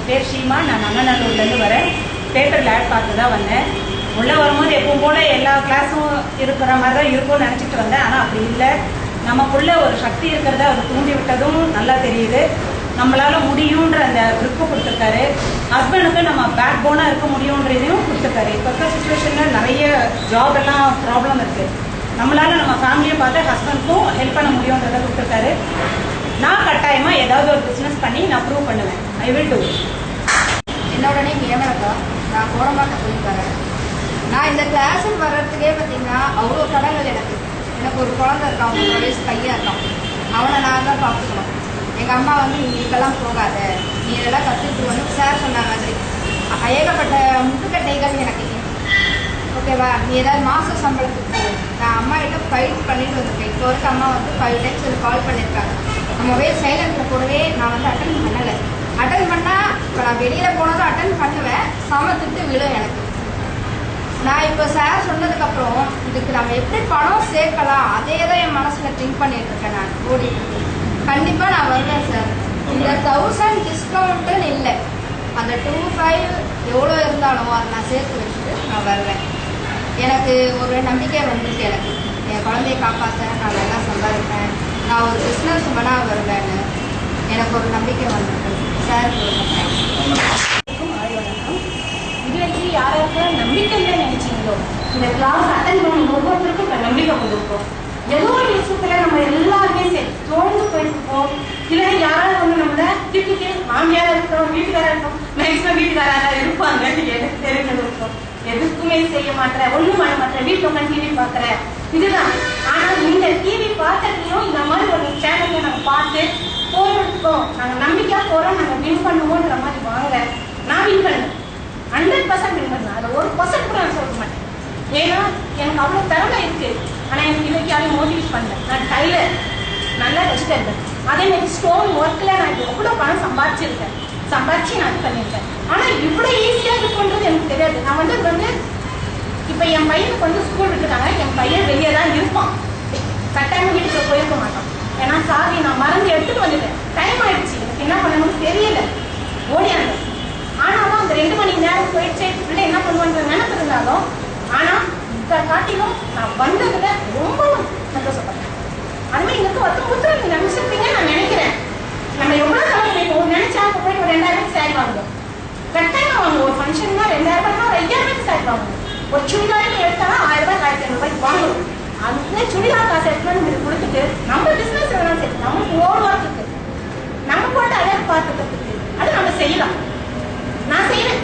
பேர் ஷீமா. நான் நங்கநல்லூர்லேருந்து வரேன். தேட்டரில் ஆட் பார்த்து தான் வந்தேன். உள்ளே வரும்போது எப்பவும் போல் எல்லா கிளாஸும் இருக்கிற மாதிரி தான் இருக்கும்னு நினச்சிட்டு வந்தேன். ஆனால் அப்படி இல்லை. நமக்குள்ளே ஒரு சக்தி இருக்கிறத அவர் தூண்டி விட்டதும் நல்லா தெரியுது. நம்மளால் முடியுன்ற அந்த ட்ரிப்பு கொடுத்துருக்காரு. ஹஸ்பண்டுக்கு நம்ம பேக் போனாக இருக்க முடியுன்றதையும் கொடுத்துருக்காரு. இப்போ இருக்கிற சுச்சுவேஷனில் நிறைய ஜாப் எல்லாம் ப்ராப்ளம் இருக்குது. நம்மளால் நம்ம ஃபேமிலியை பார்த்து ஹஸ்பண்டுக்கும் ஹெல்ப் பண்ண முடியுன்றதை கொடுத்துருக்காரு. நான் கட்டாயமாக ஏதாவது ஒரு பிஸ்னஸ் பண்ணி நான் ப்ரூவ் பண்ணுவேன். I will do. என்னோட நேம் ஏமலக்கா. நான் கோடம்பாக்கம் போயிருக்கிறேன். நான் இந்த கிளாஸுக்கு வர்றதுக்கே பார்த்தீங்கன்னா அவ்வளோ கடன்கள் எனக்கு ஒரு குழந்தை இருக்கான், 3 வயசு பையன் இருக்கான். அவனை நான் தான் பார்த்துக்கணும். எங்கள் அம்மா வந்து நீ இதுக்கெல்லாம் போகாத, நீ இதெல்லாம் கற்றுட்டு வந்து சார் சொன்ன மாதிரி ஏகப்பட்ட முட்டுக்கட்டைகள் எனக்கு. ஓகேவா, நீ ஏதாவது மாத சம்பளத்துக்கு போ. நான் அம்மா கிட்ட ஃபைட் பண்ணிட்டு வந்திருக்கேன். இப்போ வரைக்கும் அம்மா வந்து 5 டைம்ஸ் கால் பண்ணியிருக்காங்க. நம்ம சைலண்டில் கூடவே நான் வந்து அட்டன் பண்ணலை. அட்டன் பண்ணால் இப்போ நான் வெளியில் போனதும் அட்டன் பண்ணுவேன். சமத்துட்டு விழும் எனக்கு. நான் இப்போ சார் சொன்னதுக்கப்புறம் இதுக்கு நம்ம எப்படி பணம் சேர்க்கலாம் அதே தான் என் மனசில் திங்க் பண்ணிட்டு இருக்கேன். நான் ஓடிட்டு கண்டிப்பாக நான் வருவேன் சார். இந்த 1000 டிஸ்கவுண்ட்டுன்னு இல்லை, அந்த 25 எவ்வளோ இருந்தாலும் அதை நான் சேர்த்து வச்சுட்டு நான் வருவேன். எனக்கு ஒரு நம்பிக்கை வந்துருக்கு. எனக்கு என் குழந்தைய காப்பாற்ற நான் நல்லா சம்பாதிப்பேன், நான் ஒரு பிஸ்னஸ் உமனாக வருவேன்னு எனக்கு ஒரு நம்பிக்கை வந்துருக்கு சார். இதுவரைக்கும் யாராவது நம்பிக்கை இல்லை நினைச்சீங்களோ இந்த கிளாஸ் அட்டன் பண்ணி ஒவ்வொருத்தருக்கும் இப்போ நம்பிக்கை கொடுப்போம். ஏதோ ஒரு விஷயத்துல நம்ம எல்லாருமே சரி தோழ்ந்து போயிருப்போம். இல்லை யாராவது வந்து நம்மள திட்டிட்டு மாமியாரா இருக்கோம், வீட்டுக்காரா இருக்கோம், மேக்சிமம் வீட்டுக்காரா இருப்பாங்க. எனக்கு தெரிஞ்சது இருக்கும். எதுக்குமே செய்ய மாட்டேன், ஒன்றும் பண்ண மாட்டேன், வீட்டில் உட்காந்து டிவி பார்க்குறேன், இதுதான். ஆனால் இந்த டிவி பார்த்ததையும் இந்த மாதிரி ஒரு சேனல்ல நாங்கள் பார்த்து போகிறோம், நாங்கள் நம்பிக்கையாக போகிறோம், நாங்கள் வின் பண்ணுவோன்ற மாதிரி வாங்க. நான் வின் பண்ணுவேன், 100% வின் பண்ணுவேன். அதை 1% கூட நான் சொல்ல மாட்டேன். ஏன்னா எனக்கு அவ்வளோ திறமை இருக்குது. ஆனால் எனக்கு இதுக்கு யாரையும் மோட்டிவேட் பண்ணல. நான் டைலர் நல்லா வச்சுட்டேன். அதே மாதிரி ஸ்டோன் ஒர்க்கில் நான் எவ்வளோ பணம் சம்பாதிச்சு நான் இது பண்ணியிருக்கேன். ஆனால் இவ்வளோ ஈஸியாக இருக்குன்றது எனக்கு தெரியாது. நான் இப்ப என் பையனுக்கு வந்து ஸ்கூல் விட்டுட்டாங்க, என் பையன் வெளியே தான் இருப்பான், கட்டாயம் வீட்டுக்கு போயிருக்க மாட்டான். ஏன்னா சாவி நான் மறந்து எடுத்துட்டு வந்துட்டேன், டைம் ஆயிடுச்சு, எனக்கு என்ன பண்ணணும்னு தெரியல, ஓடியாங்க. ஆனாலும் அந்த 2 மணி நேரம் போயிடுச்சு, பிள்ளை என்ன பண்ணுவான்ற நினைப்பு இருந்தாலும் ஆனா காட்டிலும் நான் வந்ததுல ரொம்ப சந்தோஷப்பட்டேன். அதுமாதிரி எங்களுக்கு ஒருத்தர் நீங்க நினைச்சிருப்பீங்க நான் நினைக்கிறேன். நம்ம எவ்வளவு செலவு பண்ணிப்போம் நினைச்சா போய் ஒரு 2000 சேரி வாங்குவோம், கட்டாயம் வாங்குவோம். ஒரு ஃபங்க்ஷன்னா 2000 ரூபாய் 5000 சேரி வாங்குவோம். ஒரு சுடிதார் எடுத்தாலும் 1000 ரூபாய் 1500 ரூபாய்க்கு வாங்குவோம். அந்த சுடிதார் காசு எடுத்து கொடுத்துட்டு நம்ம பிசினஸ் வேணாலும் சரி, நமக்கு ஓடுவார்த்துக்கு நம்ம போட்டு அழகு பார்த்துக்கிறதுக்கு அது நம்ம செய்யலாம். நான் செய்யறேன்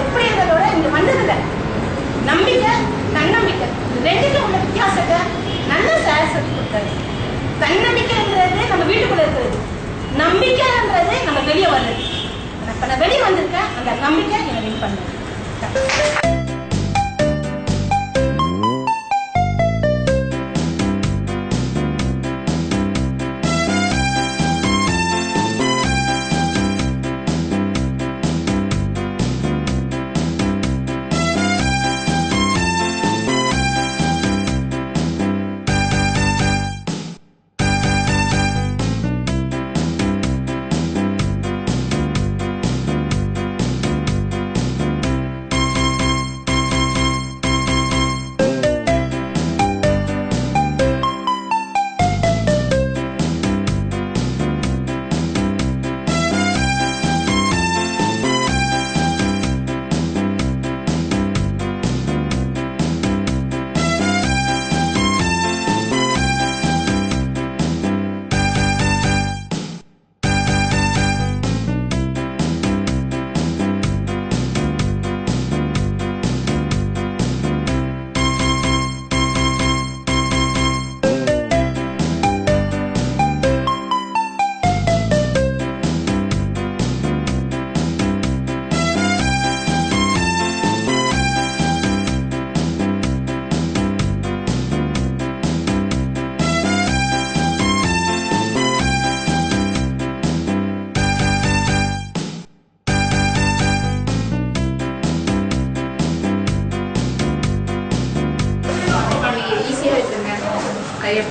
எப்படின்றதோட இங்க வந்ததில்லை. நம்பிக்கை தன்னம்பிக்கை ரெண்டுக்கும் உள்ள வித்தியாசத்தை நல்ல சார் சொல்லி கொடுத்தாரு. தன்னம்பிக்கைன்றது நம்ம வீட்டுக்குள்ள இருக்கிறது, நம்பிக்கைன்றது நம்ம வெளியே வர்றது. இப்ப நான் வெளியே வந்திருக்கேன், அந்த நம்பிக்கை என்னை வின் பண்ணுது.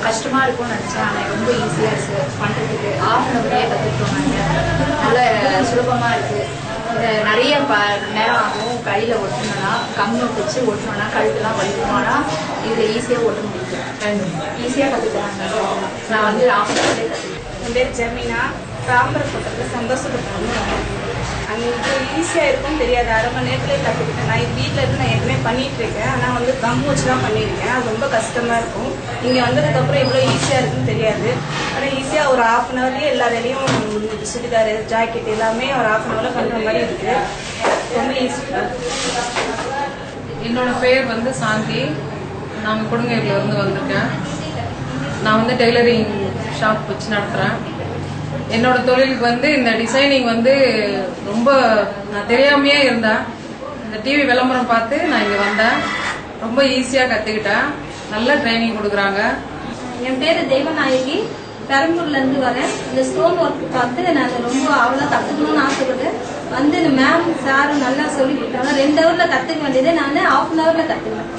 கஷ்டமா இருக்கும்னு நினைச்சேன், ஆனால் ரொம்ப ஈஸியாக இருக்கு பண்ணுறதுக்கு. ஆஃப்னவர்லேயே கற்றுக்கிட்டோம். நாங்கள் நல்ல சுலபமாக இருக்குது. இந்த நிறைய நேரம் ஆகும். கையில் ஒட்டணும்னா கம்மி வச்சு ஒட்டணும்னா கழுத்துலாம் வலிக்குமானா இதில் ஈஸியாக ஒட்ட முடியும். ஈஸியாக கற்றுக்கிறாங்க. நான் வந்து ஆஃப்னவர்லேயே கற்றுக்கிட்டேன். என் பேர் ஜெமினா. தாம்பரம் போட்டது சந்தோஷப்பட்டேன். அன்றைக்கி ஈஸியாக இருக்கும்னு தெரியாது, அரை மணி நேரத்துலேயே கற்றுக்கிட்டேன். நான் இது வீட்டில் இருந்து நான் ஏற்கனவே பண்ணிகிட்டு இருக்கேன், ஆனால் வந்து கம் வச்சு தான் பண்ணியிருக்கேன். அது ரொம்ப கஷ்டமாக இருக்கும். இங்கே வந்ததுக்கப்புறம் இவ்வளோ ஈஸியாக இருக்குன்னு தெரியாது. ஆனால் ஈஸியாக ஒரு 1/2 அன் ஹவர்லேயே எல்லா வேலையும் சுடிதார் ஜாக்கெட் எல்லாமே ஒரு 1/2 அன் ஹவரில் பண்ணுற மாதிரி இருக்குது. ரொம்ப ஈஸியாக. என்னோட பேர் வந்து சாந்தி. நான் கொடுங்கையிலேருந்து வந்திருக்கேன். நான் வந்து டெய்லரிங் ஷாப் வச்சு நடத்துகிறேன். என்னோட தொழிலுக்கு வந்து இந்த டிசைனிங் வந்து ரொம்ப நான் தெரியாமையே இருந்தேன். இந்த டிவி விளம்பரம் பார்த்து நான் இங்கே வந்தேன். ரொம்ப ஈஸியாக கற்றுக்கிட்டேன். நல்ல ட்ரைனிங் கொடுக்குறாங்க. என் பேர் தெய்வநாயகி, பெரம்பூர்லேருந்து வரேன். இந்த ஸ்டோன் ஒர்க் பார்த்து நான் ரொம்ப அவ்வளோ கற்றுக்கணும்னு ஆசைப்பட்டேன். வந்து இந்த மேம் சாரும் நல்லா சொல்லி கொடுத்தாங்க. 2 ஹவரில் கற்றுக்க வேண்டியது நான் 1/2 அன் ஹவரில் கற்றுக்குவேன்.